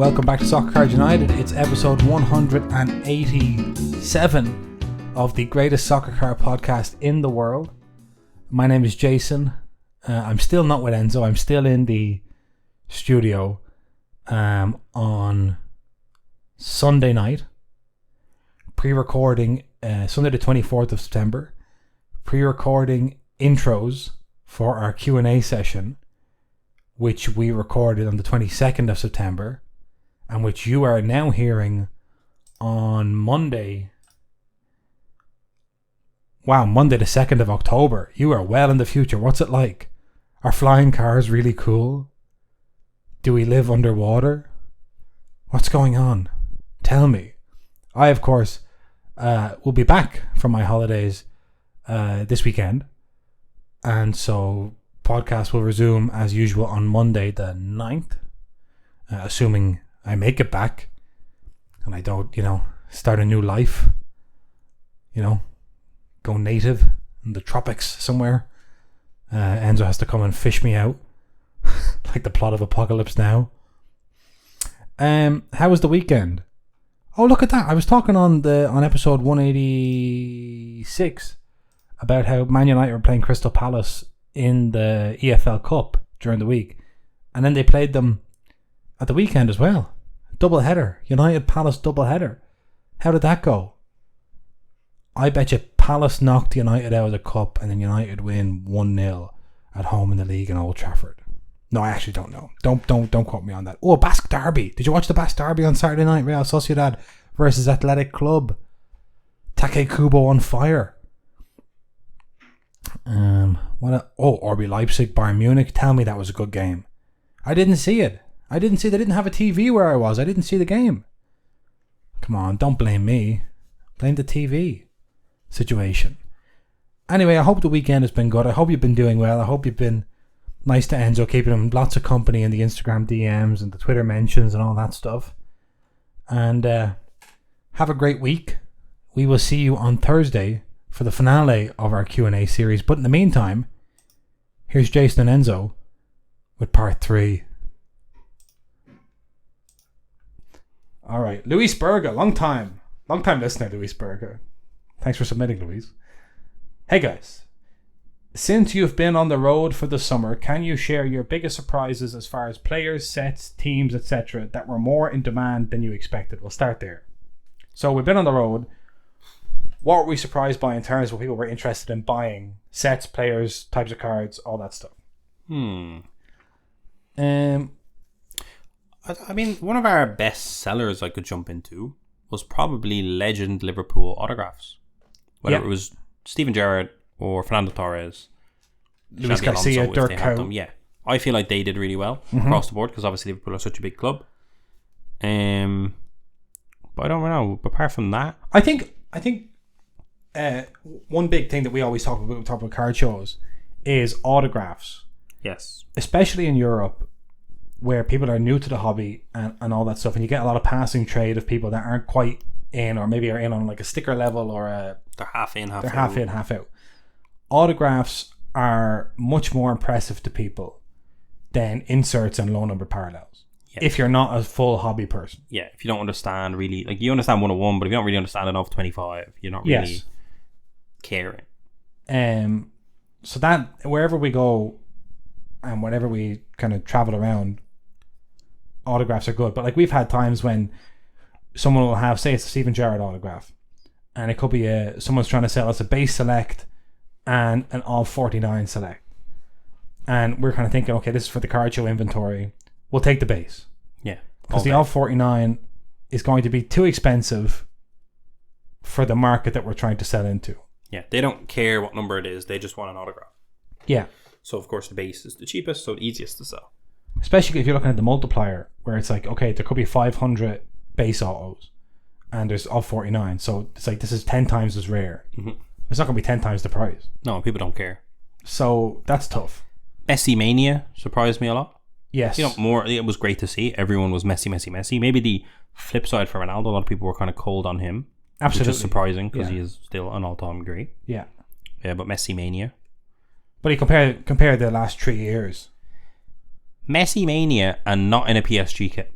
welcome back to Soccer Cards United. It's episode 187 of the greatest soccer card podcast in the world. My name is Jason. I'm still not with Enzo. I'm still in the studio on Sunday night, pre-recording Sunday the 24th of September, pre-recording intros for our Q&A session, which we recorded on the 22nd of September, and which you are now hearing on Monday. Wow, Monday the 2nd of October. You are well in the future. What's it like? Are flying cars really cool? Do we live underwater? What's going on? Tell me. I, of course, will be back from my holidays this weekend. And so podcast will resume as usual on Monday the 9th, assuming I make it back and I don't, start a new life, go native in the tropics somewhere. Enzo has to come and fish me out like the plot of Apocalypse Now. How was the weekend? Oh, look at that. I was talking on episode 186 about how Man United were playing Crystal Palace in the EFL Cup during the week, and then they played them at the weekend as well. Double header, United Palace double header. How did that go? I bet you Palace knocked United out of the cup, and then United win 1-0 at home in the league in Old Trafford. No, I actually don't know. Don't quote me on that. Oh, Basque Derby. Did you watch the Basque Derby on Saturday night? Real Sociedad versus Athletic Club. Take Kubo on fire. RB Leipzig, Bayern Munich. Tell me that was a good game. I didn't see it. They didn't have a TV where I was. I didn't see the game. Come on, don't blame me. Blame the TV situation. Anyway, I hope the weekend has been good. I hope you've been doing well. I hope you've been nice to Enzo, keeping him lots of company in the Instagram DMs and the Twitter mentions and all that stuff. And have a great week. We will see you on Thursday for the finale of our Q&A series. But in the meantime, here's Jason and Enzo with part 3. All right, Luis Berger, long time listener, Luis Berger. Thanks for submitting, Luis. Hey guys, since you've been on the road for the summer, can you share your biggest surprises as far as players, sets, teams, etc. that were more in demand than you expected? We'll start there. So we've been on the road. What were we surprised by in terms of what people were interested in buying? Sets, players, types of cards, all that stuff. I mean, one of our best sellers I could jump into was probably Legend Liverpool autographs. Whether it was Steven Gerrard or Fernando Torres, Luis Garcia, Dirk Cow. Yeah, I feel like they did really well across the board because obviously Liverpool are such a big club. But I don't know. Apart from that, I think one big thing that we always talk about card shows is autographs. Yes, especially in Europe, where people are new to the hobby and all that stuff, and you get a lot of passing trade of people that aren't quite in, or maybe are in on like a sticker level, or they're half in, half out. Autographs are much more impressive to people than inserts and low number parallels. Yeah. If you're not a full hobby person. Yeah, if you don't understand really, like you understand 101, but if you don't really understand enough 25, you're not really caring. So that wherever we go and whenever we kind of travel around, autographs are good. But like we've had times when someone will have, say it's a Steven Gerrard autograph, and it could be someone's trying to sell us a base select and an all 49 select, and we're kind of thinking, okay, this is for the card show inventory, we'll take the base, because the all 49 is going to be too expensive for the market that we're trying to sell into. They don't care what number it is, they just want an autograph. So of course the base is the cheapest, so the easiest to sell, especially if you're looking at the multiplier, where it's like, okay, there could be 500 base autos and there's all 49, so it's like this is 10 times as rare. It's not going to be 10 times the price. No, people don't care, so that's tough. Messi Mania surprised me a lot. Yes, it was great to see everyone was Messi. Maybe the flip side for Ronaldo, a lot of people were kind of cold on him. Absolutely, which is surprising because he is still an all-time great. But Messi Mania. But you compare the last 3 years. Messi Mania and not in a PSG kit.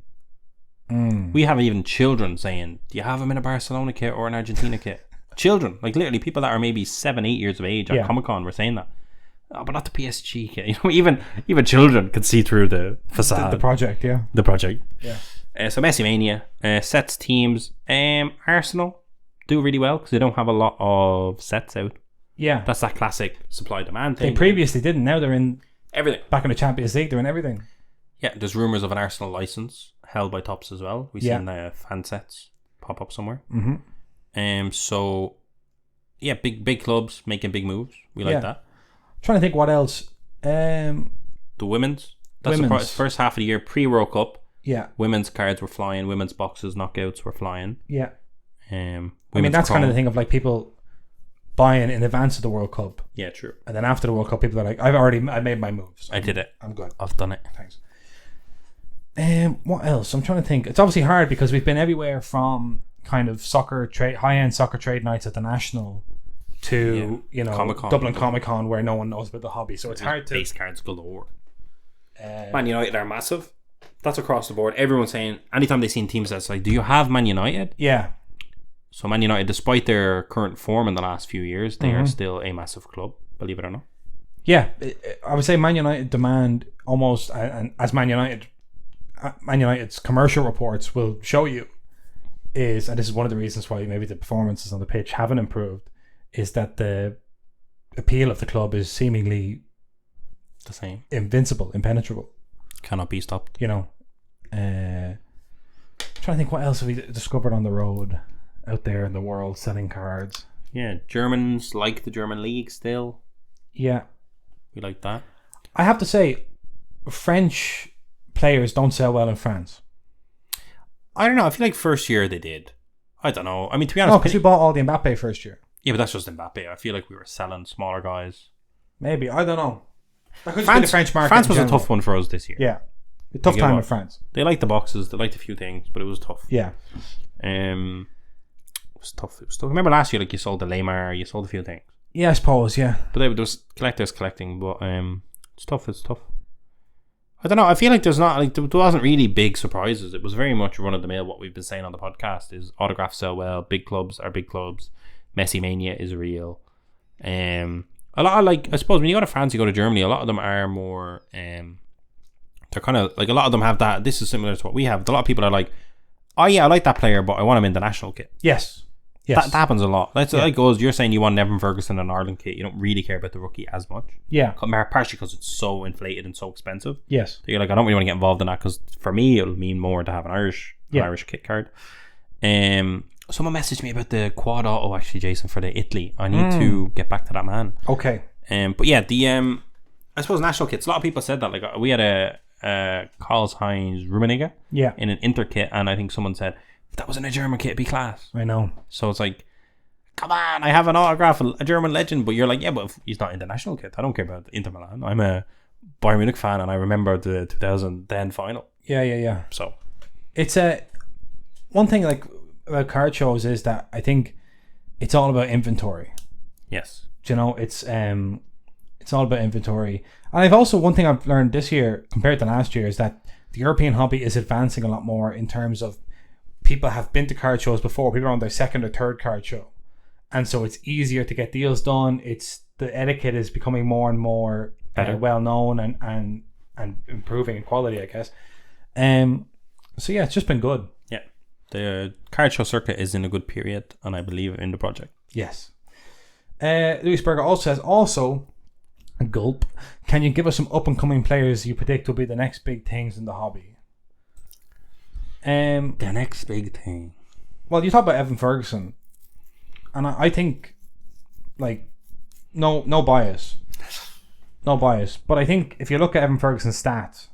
We have even children saying, do you have him in a Barcelona kit or an Argentina kit? Children, like literally people that are maybe 7-8 years of age at Comic-Con were saying that. Oh, but not the PSG kit. You know, even children can see through the facade. The project, yeah. The project. Yeah. So Messi Mania sets teams. Arsenal do really well because they don't have a lot of sets out. Yeah. That's that classic supply-demand thing. They previously didn't. Now they're in everything. Back in the Champions League, they're in everything. Yeah, there's rumours of an Arsenal license held by Topps as well. We've seen fan sets pop up somewhere. So, yeah, big clubs making big moves. We like that. I'm trying to think what else. The women's. That's the first half of the year, pre-World Cup. Yeah. Women's cards were flying. Women's boxes, knockouts were flying. Yeah. I mean, that's kind of the thing of like people buying in advance of the World Cup. Yeah, true. And then after the World Cup, people are like, I made my moves. I did it. I'm good. I've done it. Thanks. What else? I'm trying to think. It's obviously hard because we've been everywhere from kind of high-end soccer trade nights at the National to, Comic-Con. Dublin Comic-Con where no one knows about the hobby. So it's hard to... Base cards galore. Man United are massive. That's across the board. Everyone's saying, anytime they see team sets, like, do you have Man United? Yeah. So Man United, despite their current form in the last few years, they are still a massive club, believe it or not. Yeah. I would say Man United demand almost, and as Man United's commercial reports will show you, and this is one of the reasons why maybe the performances on the pitch haven't improved, is that the appeal of the club is seemingly the same. Invincible, impenetrable. Cannot be stopped. Trying to think what else have we discovered on the road out there in the world selling cards. Yeah, Germans like the German league still. Yeah. We like that. I have to say, French players don't sell well in France. I don't know. I feel like first year they did. I don't know. I mean, to be honest... No, because we bought all the Mbappe first year. Yeah, but that's just Mbappe. I feel like we were selling smaller guys. Maybe. I don't know. That could be the French market. France was a tough one for us this year. Yeah. A tough time in France. They liked the boxes. They liked a few things, but it was tough. Yeah. It was tough. Remember last year, like, you sold the Lamar, you sold a few things. Yeah, I suppose, yeah. But there was collectors collecting, but it's tough. I don't know. I feel like there's not, like, there wasn't really big surprises. It was very much run of the mill. What we've been saying on the podcast is autographs sell well. Big clubs are big clubs. Messi Mania is real. A lot of, like, I suppose when you go to France, you go to Germany, a lot of them are more, they're kind of, like, a lot of them have that, this is similar to what we have. A lot of people are like, oh yeah, I like that player, but I want him in the national kit. Yes. That happens a lot. That's like goes, you're saying you want Nevin Ferguson in an Ireland kit, you don't really care about the rookie as much. Yeah. Partially because it's so inflated and so expensive. Yes. So you're like, I don't really want to get involved in that because for me, it'll mean more to have an Irish kit card. Someone messaged me about the quad auto, actually, Jason, for the Italy. I need to get back to that, man. Okay. But yeah, the I suppose national kits. A lot of people said that. Like, we had a Karl-Heinz Rummenigge in an Inter kit, and I think someone said, if that was in a German kit, it'd be class. I know. So it's like, come on, I have an autograph, a German legend, but you're like, yeah, but if he's not in the national kit, I don't care about Inter Milan. I'm a Bayern Munich fan, and I remember the 2010 final. Yeah. So it's one thing like about card shows is that I think it's all about inventory. Yes. You know, it's all about inventory. And I've also, one thing I've learned this year compared to last year is that the European hobby is advancing a lot more in terms of people have been to card shows before. People are on their second or third card show, and so it's easier to get deals done. It's the etiquette is becoming more and more well known and improving in quality, I guess. So yeah, it's just been good. Yeah, the card show circuit is in a good period, and I believe in the project. Yes. Louis Berger also says, a gulp, can you give us some up and coming players you predict will be the next big things in the hobby? The next big thing. Well, you talk about Evan Ferguson, and I think, like, no bias, but I think if you look at Evan Ferguson's stats,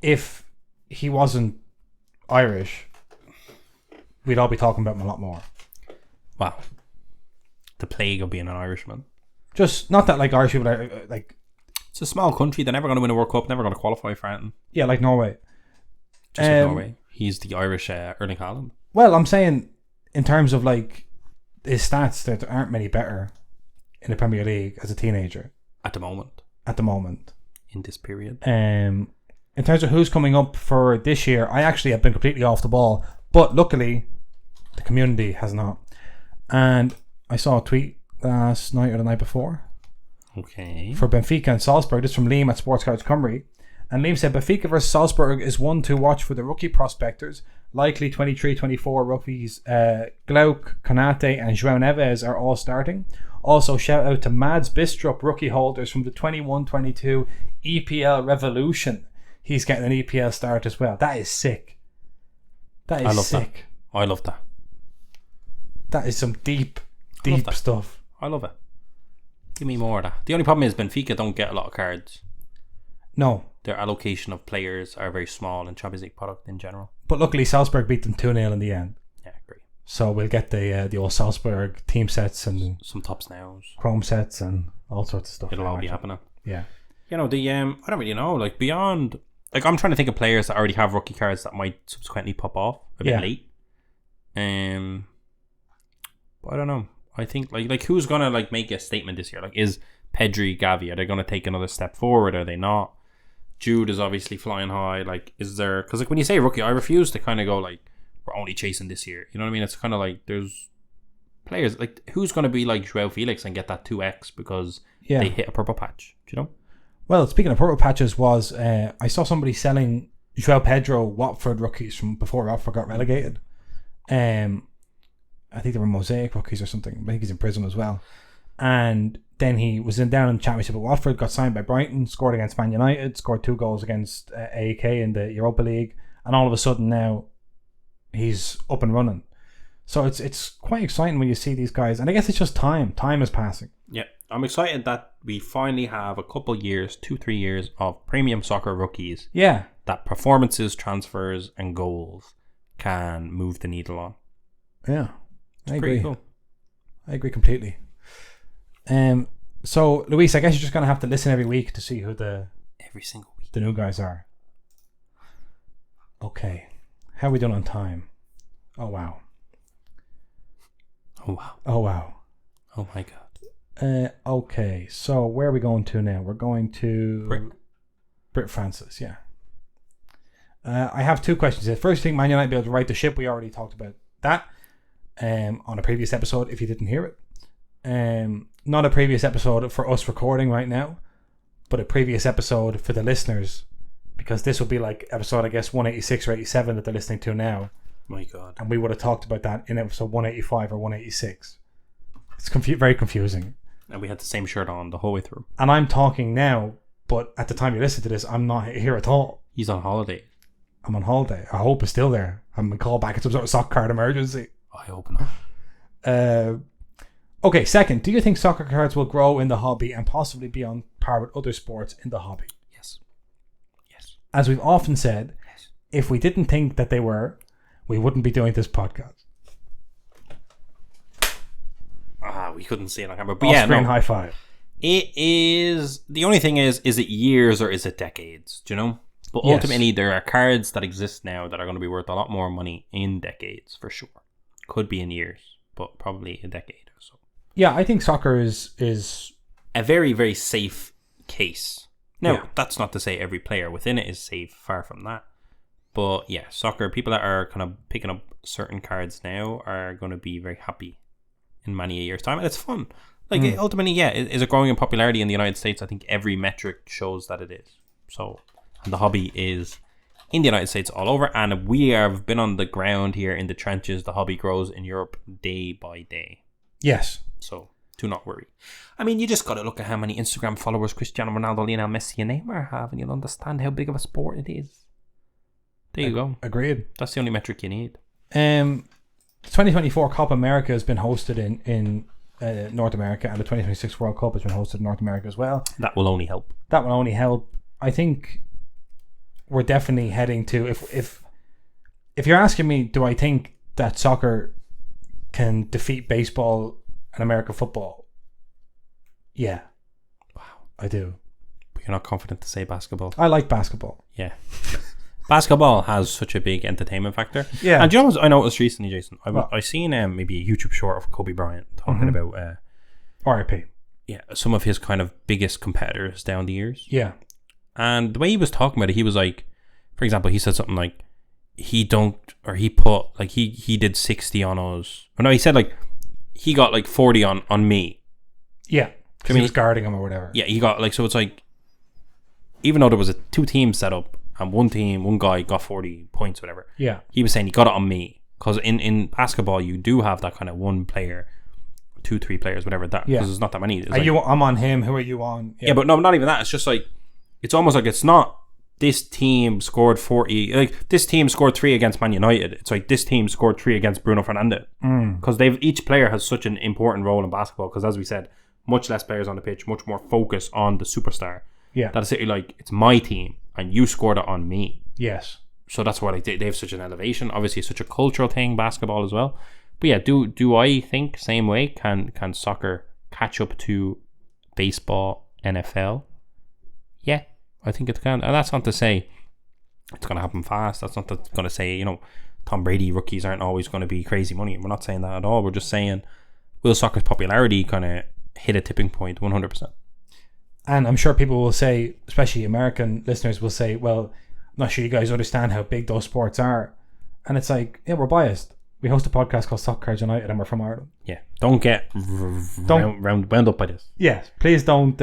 if he wasn't Irish, we'd all be talking about him a lot more. Wow. The plague of being an Irishman. Just not that like Irish people are like. It's a small country. They're never going to win a World Cup. Never going to qualify for anything. Yeah, like Norway. Just like Norway. He's the Irish Erling Haaland. Well, I'm saying in terms of like his stats, there aren't many better in the Premier League as a teenager at the moment. In this period. in terms of who's coming up for this year, I actually have been completely off the ball. But luckily, the community has not. And I saw a tweet last night or the night before. Okay. For Benfica and Salzburg. This is from Liam at Sports Couch Cymru. And Liam said, Benfica versus Salzburg is one to watch for the rookie prospectors. Likely 23-24 rookies. Glauc, Konate and João Neves are all starting. Also, shout out to Mads Bistrup, rookie holders from the 21-22 EPL Revolution. He's getting an EPL start as well. That is sick. That is sick. I love that. That is some deep stuff. I love it. Give me more of that. The only problem is Benfica don't get a lot of cards. No. Their allocation of players are very small in Champions League product in general. But luckily, Salzburg beat them 2-0 in the end. Yeah, great. So we'll get the old Salzburg team sets and some tops now, chrome sets and all sorts of stuff. It'll all be happening. Yeah. You know, the I don't really know. Like beyond, like I'm trying to think of players that already have rookie cards that might subsequently pop off a bit late. But I don't know. I think like who's gonna like make a statement this year? Like, is Pedri, Gavi, are they gonna take another step forward? Are they not? Jude is obviously flying high. Like, is there? Because like when you say rookie, I refuse to kind of go like we're only chasing this year. You know what I mean? It's kind of like there's players like who's gonna be like Joao Felix and get that 2x because they hit a purple patch. Do you know? Well, speaking of purple patches, I saw somebody selling Joao Pedro Watford rookies from before Watford got relegated. I think they were Mosaic rookies or something. I think he's in prison as well. And then he was down in the championship at Watford, got signed by Brighton, scored against Man United, scored 2 goals against AEK in the Europa League, and all of a sudden now he's up and running. So it's quite exciting when you see these guys, and I guess it's just time. Time is passing. Yeah, I'm excited that we finally have a couple years, 2-3 years of premium soccer rookies. Yeah, that performances, transfers, and goals can move the needle on. Yeah, I agree. Pretty cool. I agree completely. So Luis, I guess you're just gonna have to listen every week to see who every single week the new guys are. Okay, how are we doing on time? Oh wow. Oh wow. Oh wow. Oh my god. Okay, so where are we going to now? We're going to Brit Francis, yeah. I have 2 questions here. First thing, Man United be able to right the ship. We already talked about that on a previous episode if you didn't hear it. Not a previous episode for us recording right now, but a previous episode for the listeners, because this will be like episode, I guess, 186 or 87 that they're listening to now. My god. And we would have talked about that in episode 185 or 186. It's very confusing. And we had the same shirt on the whole way through. And I'm talking now, but at the time you listen to this, I'm not here at all. He's on holiday. I'm on holiday. I hope it's still there. I'm been called back in some sort of sock card emergency. I hope not. Okay, second, do you think soccer cards will grow in the hobby and possibly be on par with other sports in the hobby? Yes. As we've often said, if we didn't think that they were, we wouldn't be doing this podcast. We couldn't see it on camera. But high five. It is... The only thing is it years or is it decades? Do you know? But ultimately, there are cards that exist now that are going to be worth a lot more money in decades, for sure. Could be in years, but probably a decade or so. Yeah, I think soccer is a very, very safe case. Now, that's not to say every player within it is safe, far from that. But yeah, soccer, people that are kind of picking up certain cards now are going to be very happy in many a years' time. And it's fun. Like, ultimately, is it growing in popularity in the United States? I think every metric shows that it is. So, and the hobby is in the United States all over. And we have been on the ground here in the trenches. The hobby grows in Europe day by day. Yes. So, do not worry. I mean, you just got to look at how many Instagram followers Cristiano Ronaldo, Lionel Messi and Neymar have, and you'll understand how big of a sport it is. There you go. Agreed. That's the only metric you need. 2024 Copa America has been hosted in North America, and the 2026 World Cup has been hosted in North America as well. That will only help. I think we're definitely heading to, if you're asking me, do I think that soccer can defeat baseball and American football? Yeah. Wow. I do. But you're not confident to say basketball. I like basketball. Yeah. Basketball has such a big entertainment factor. Yeah. And do you know what I noticed recently, Jason? I seen maybe a YouTube short of Kobe Bryant talking about RIP. Yeah, some of his kind of biggest competitors down the years. Yeah. And the way he was talking about it, he was like, for example, he said something like, he did 60 on us. Or no, he said like, he got like 40 on me. Yeah. Because he was guarding him or whatever. Yeah, he got like, so it's like, even though there was two teams set up, and one guy got 40 points, whatever. Yeah. He was saying he got it on me. Because in basketball, you do have that kind of one player, 2-3 players, whatever that. Because there's not that many. I'm on him. Who are you on? Yeah, but no, not even that. It's just like, it's almost like it's not this team scored 40. Like this team scored 3 against Man United. It's like this team scored 3 against Bruno Fernandes. Because each player has such an important role in basketball. Because as we said, much less players on the pitch, much more focus on the superstar. Yeah. That's it. Like, it's my team, and you scored it on me. Yes. So that's why they have such an elevation. Obviously, it's such a cultural thing, basketball as well. But yeah, do I think same way can soccer catch up to baseball, NFL? Yeah, I think it can. And that's not to say it's going to happen fast. That's not going to say, Tom Brady rookies aren't always going to be crazy money. We're not saying that at all. We're just saying, will soccer's popularity kind of hit a tipping point 100%? And I'm sure people will say, especially American listeners will say, well, I'm not sure you guys understand how big those sports are. And it's like, yeah, we're biased. We host a podcast called Soccer Cards United and we're from Ireland. Yeah, don't get wound up by this. Yes, please don't.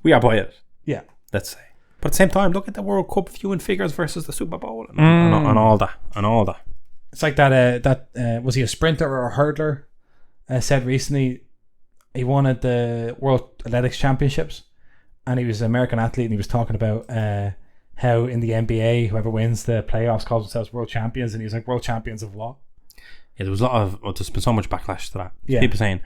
We are biased. Yeah. Let's say. But at the same time, look at the World Cup viewing figures versus the Super Bowl and all that. It's like that was he a sprinter or a hurdler? Said recently he won at the World Athletics Championships and he was an American athlete and he was talking about how in the NBA whoever wins the playoffs calls themselves world champions, and he's like, world champions of what? Yeah, there was a lot of there's been so much backlash to that. Yeah. People saying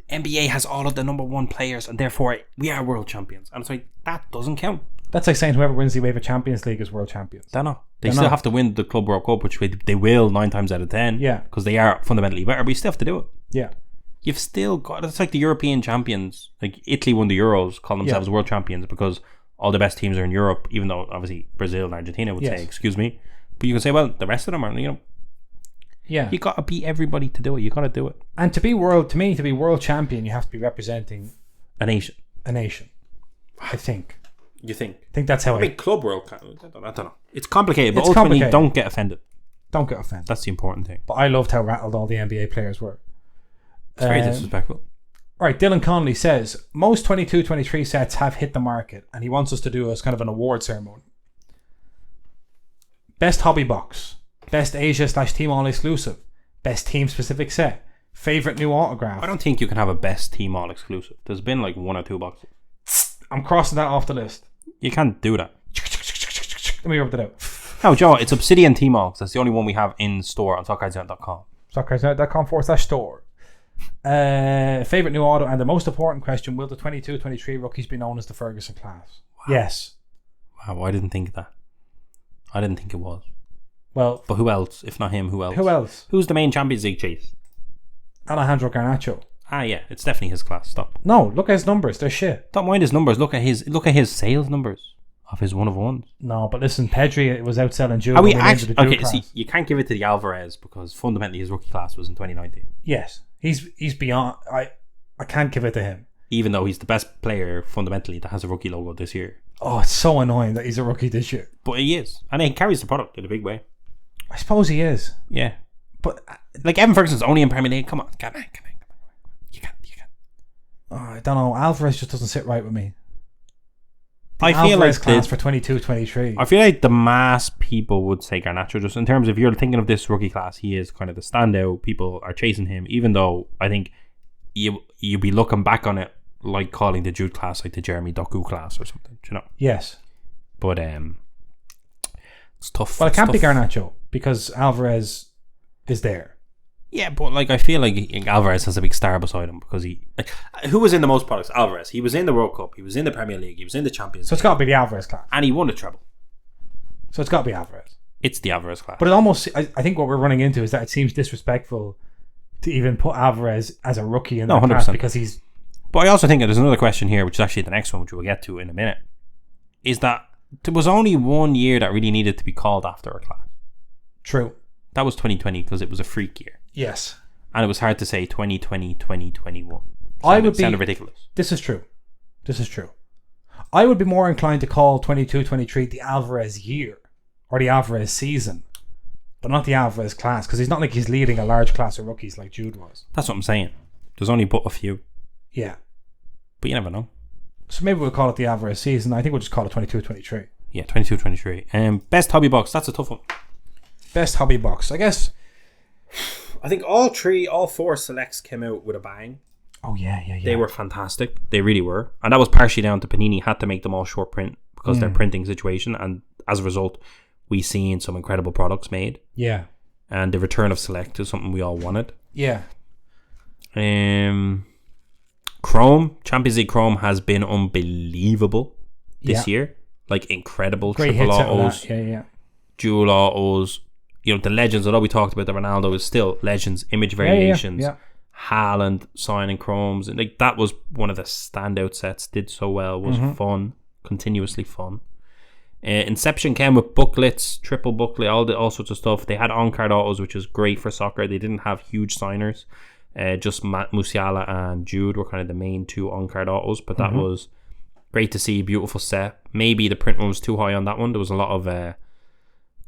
NBA has all of the number one players and therefore we are world champions, and it's like, that doesn't count. That's like saying whoever wins the UEFA Champions League is world champions. They're not. They still have to win the Club World Cup, which they will 9 times out of 10. Yeah, because they are fundamentally better, but you still have to do it. Yeah. You've still got, it's like the European champions. Like Italy won the Euros, call themselves world champions because all the best teams are in Europe, even though obviously Brazil and Argentina would say, excuse me. But you can say, well, the rest of them are, yeah. You got to beat everybody to do it. You got to do it. And to be world champion, you have to be representing a nation. I think. You think? I think that's how I mean, club world. I don't know. It's complicated, but ultimately, don't get offended. That's the important thing. But I loved how rattled all the NBA players were. It's very disrespectful. Right, Dylan Connolly says, most 22-23 sets have hit the market, and he wants us to do as kind of an award ceremony. Best hobby box, best Asia/team all exclusive, best team specific set, favorite new autograph. I don't think you can have a best team all exclusive. There's been like 1 or 2 boxes. I'm crossing that off the list. You can't do that. Let me rub that out. No, Joe, it's Obsidian Team All. That's the only one we have in store on soccercards.com. soccercards.com/store. Favorite new auto, and the most important question: will the 22-23 rookies be known as the Ferguson class? Wow. Yes. Wow, I didn't think that. I didn't think it was. Well, but who else? If not him, who else? Who else? Who's the main Champions League chase? Alejandro Garnacho. Ah, yeah, it's definitely his class. Stop. No, look at his numbers. They're shit. Don't mind his numbers. Look at his sales numbers of his 1-of-1s. No, but listen, Pedri was outselling Jude. Are we actually okay? See, you can't give it to the Alvarez because fundamentally his rookie class was in 2019. Yes, he's beyond. I can't give it to him, even though he's the best player fundamentally that has a rookie logo this year. Oh, it's so annoying that he's a rookie this year. But he is, and he carries the product in a big way. I suppose he is. Yeah, but like Evan Ferguson's only in Premier League. Come on. You can't. Oh, I don't know. Alvarez just doesn't sit right with me. I feel Alvarez like class for 22-23. I feel like the mass people would say Garnacho, just in terms of, if you're thinking of this rookie class, he is kind of the standout. People are chasing him, even though I think you'd be looking back on it like calling the Jude class like the Jeremy Doku class or something, Yes. But it's tough. Well, it can't be Garnacho because Alvarez is there. Yeah, but like I feel like Alvarez has a big star beside him because who was in the most products? Alvarez. He was in the World Cup. He was in the Premier League. He was in the Champions League. So it's got to be the Alvarez class. And he won a treble. So it's got to be Alvarez. It's the Alvarez class. But it almost, I think what we're running into is that it seems disrespectful to even put Alvarez as a rookie in that class because he's... But I also think that there's another question here, which is actually the next one, which we'll get to in a minute, is that there was only 1 year that really needed to be called after a class. True. That was 2020 because it was a freak year. Yes. And it was hard to say 2020, 2021. I would be... Sounded ridiculous. This is true. I would be more inclined to call 22-23 the Alvarez year or the Alvarez season, but not the Alvarez class, because he's not like he's leading a large class of rookies like Jude was. That's what I'm saying. There's only but a few. Yeah. But you never know. So maybe we'll call it the Alvarez season. I think we'll just call it 22-23. Yeah, 22-23. Best hobby box. That's a tough one. Best hobby box, I guess. I think all 4 selects came out with a bang. Oh, yeah. They were fantastic. They really were. And that was partially down to Panini had to make them all short print because of their printing situation. And as a result, we seen some incredible products made. Yeah. And the return of Select is something we all wanted. Yeah. Chrome, Champions League Chrome has been unbelievable this year. Like incredible. Great triple hits autos, Yeah. dual autos. You know, the legends, although we talked about the Ronaldo, is still legends, image variations. Yeah. Haaland signing chromes, and like that was one of the standout sets. Did so well, was fun, continuously fun. Inception came with booklets, triple booklet, all sorts of stuff. They had on-card autos, which is great for soccer. They didn't have huge signers. Just Musiala and Jude were kind of the main 2 on-card autos, but that was great to see. Beautiful set. Maybe the print run was too high on that one. There was a lot of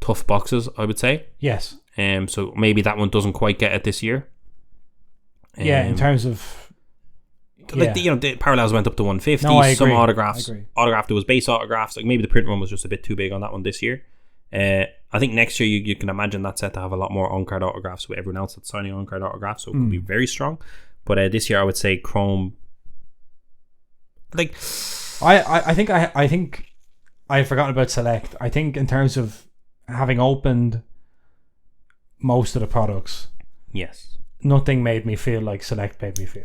tough boxes, I would say. Yes. So maybe that one doesn't quite get it this year. In terms of like the parallels went up to 150. No, I agree. Some autographs, I agree. There was base autographs. Like maybe the print run was just a bit too big on that one this year. I think next year you can imagine that set to have a lot more on-card autographs with everyone else that's signing on-card autographs, so it could be very strong. But this year I would say Chrome. Like I think I've forgotten about Select. I think in terms of having opened most of the products, yes, nothing made me feel like Select made me feel.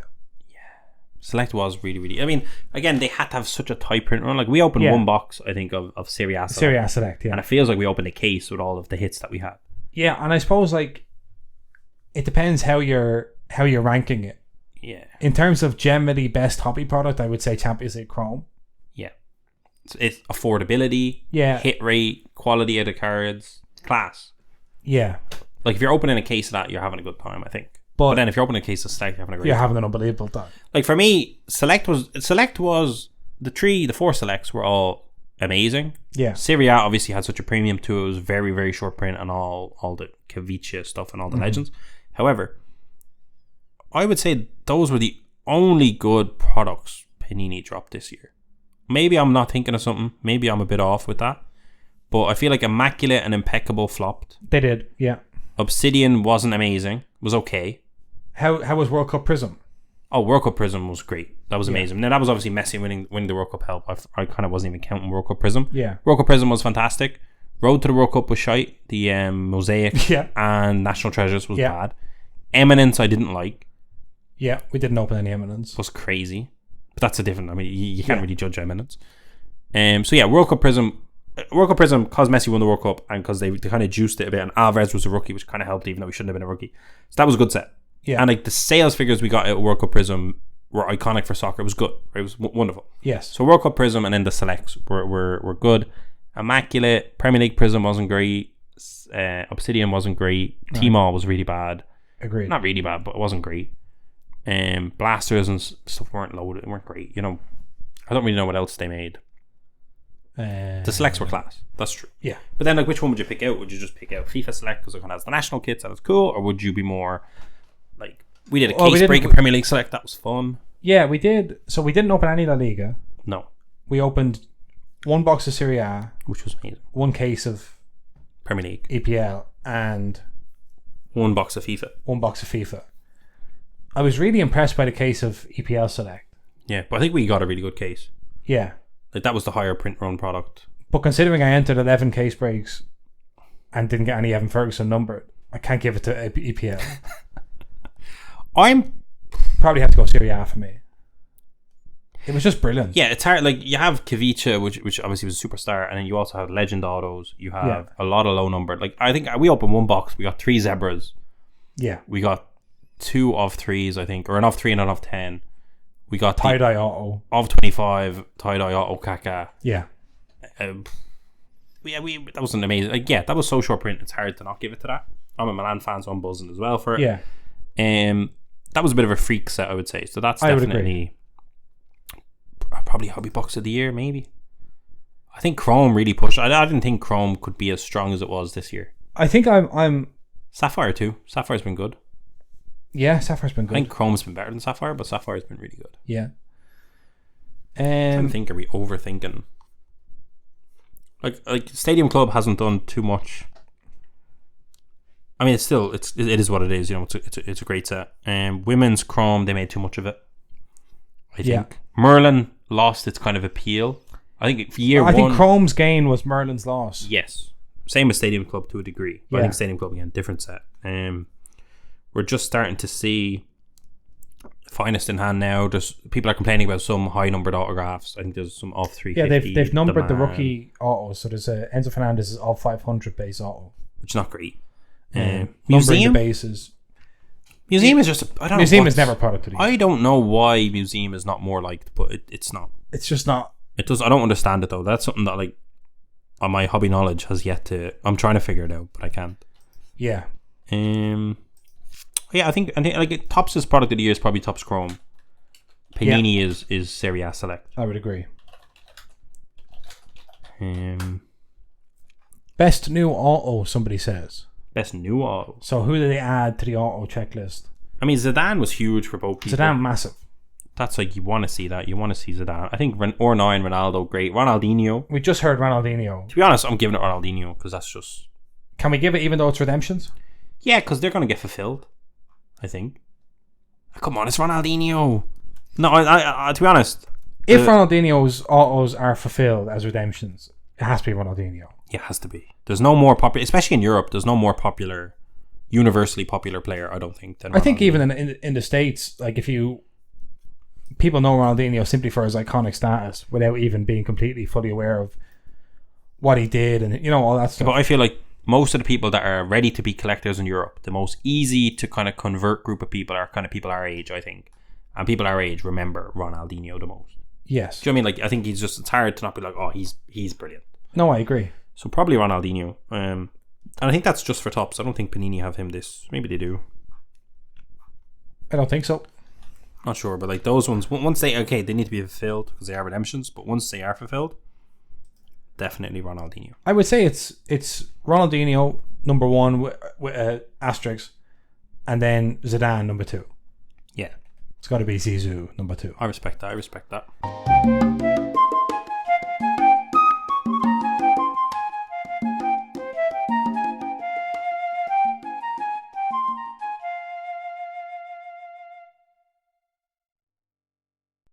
Select was really, really. I mean, again, they had to have such a tight print run. Like we opened one box, I think, of Serie A Select. Serie A Select, yeah. And it feels like we opened a case with all of the hits that we had. Yeah, and I suppose like it depends how you're ranking it. Yeah. In terms of generally best hobby product, I would say Champions League Chrome. Yeah. It's affordability, hit rate, quality of the cards, class. Yeah. Like if you're opening a case of that, you're having a good time, I think. But then if you're opening a case of Select, you're having a great time. You're having an unbelievable time. Like for me, Select was the 4 selects were all amazing. Yeah. Serie A obviously had such a premium to it. It was very, very short print and all the Kavicha stuff and all the legends. However, I would say those were the only good products Panini dropped this year. Maybe I'm not thinking of something. Maybe I'm a bit off with that. But I feel like Immaculate and Impeccable flopped. They did, yeah. Obsidian wasn't amazing. Was okay. How was World Cup Prism? Oh, World Cup Prism was great. That was amazing. Now that was obviously Messi winning the World Cup help. I kind of wasn't even counting World Cup Prism. Yeah. World Cup Prism was fantastic. Road to the World Cup was shite. The Mosaic and National Treasures was bad. Eminence I didn't like. Yeah, we didn't open any Eminence. Was crazy. But that's a different, I mean, you can't really judge Eminence. So yeah, World Cup Prism, because Messi won the World Cup and because they kind of juiced it a bit, and Alvarez was a rookie, which kind of helped, even though he shouldn't have been a rookie. So that was a good set. Yeah. And like the sales figures we got at World Cup Prism were iconic for soccer. It was good. It was wonderful. Yes. So World Cup Prism and then the selects were good. Immaculate, Premier League Prism wasn't great. Obsidian wasn't great. T-Mall was really bad. Agreed. Not really bad, but it wasn't great. Blasters and stuff weren't loaded. They weren't great. You know, I don't really know what else they made. The selects were class. That's true. Yeah. But then, like, which one would you pick out? Would you just pick out FIFA Select because it kind of has the national kits and it's cool, or would you be more like we did a case break in Premier League Select? That was fun. Yeah, we did. So we didn't open any La Liga. No. We opened one box of Serie A, which was amazing. One case of Premier League, EPL, and one box of FIFA. One box of FIFA. I was really impressed by the case of EPL Select. Yeah, but I think we got a really good case. Yeah. Like that was the higher print run product. But considering I entered 11 case breaks and didn't get any Evan Ferguson numbered, I can't give it to EPL. I'm probably have to go Serie A for me. It was just brilliant. Yeah, it's hard. Like you have Kavicha, which obviously was a superstar, and then you also have Legend Autos. You have a lot of low numbered. Like I think we opened one box. We got 3 zebras. Yeah. We got 2 of 3s, I think, or an of 3 and an of 10. We got tie-dye auto of 25 tie-dye auto Kaka. Yeah. That was an amazing. Like, yeah, that was so short print. It's hard to not give it to that. I'm a Milan fan, so I'm buzzing as well for it. Yeah. That was a bit of a freak set, I would say. So that's definitely probably hobby box of the year, maybe. I think Chrome really pushed. I didn't think Chrome could be as strong as it was this year. I think I'm Sapphire too. Sapphire's been good. Yeah, Sapphire's been good. I think Chrome's been better than Sapphire, but Sapphire's been really good. Yeah. I think, are we overthinking? Like Stadium Club hasn't done too much. I mean, it is what it is. You know, it's a great set. Women's Chrome, they made too much of it. I think Merlin lost its kind of appeal. I think I think Chrome's gain was Merlin's loss. Yes, same as Stadium Club to a degree. But I think Stadium Club again, different set. We're just starting to see Finest in hand now. Just people are complaining about some high numbered autographs. I think there's some off 350. Yeah, they've numbered the rookie autos. So there's a Enzo Fernandez is off 500 base auto, which is not great. Museum bases. Museum is just Museum is never product of the year. I don't know why Museum is not more liked, but it's not. It's just not. It does. I don't understand it though. That's something that like on my hobby knowledge has yet to. I'm trying to figure it out, but I can't. Yeah. Yeah, I think like Topps' product of the year is probably Topps Chrome. Panini is Serie A Select. I would agree. Best new auto, somebody says. Best new auto. So who did they add to the auto checklist? I mean, Zidane was huge for both people. Zidane, massive. That's like, you want to see that. You want to see Zidane. I think R9, Ronaldo, great. Ronaldinho. We just heard Ronaldinho. To be honest, I'm giving it Ronaldinho because that's just... Can we give it even though it's redemptions? Yeah, because they're going to get fulfilled, I think. Come on, it's Ronaldinho. No, I to be honest... If Ronaldinho's autos are fulfilled as redemptions, it has to be Ronaldinho. Yeah, it has to be. There's no more popular... Especially in Europe, there's no more popular... Universally popular player, I don't think. Than I think even in the States, like if you... People know Ronaldinho simply for his iconic status without even being completely fully aware of what he did and, you know, all that stuff. But I feel like most of the people that are ready to be collectors in Europe, the most easy to kind of convert group of people are kind of people our age, I think. And people our age remember Ronaldinho the most. Yes. Do you know what I mean? Like, I think it's hard to not be like, oh, he's brilliant. No, I agree. So probably Ronaldinho. And I think that's just for Topps. I don't think Panini have him this. Maybe they do. I don't think so. Not sure, but like those ones, once they need to be fulfilled because they are redemptions, but once they are fulfilled, definitely Ronaldinho. I would say it's Ronaldinho number one with asterisk, and then Zidane number two. Yeah, it's got to be Zizou number two. I respect that.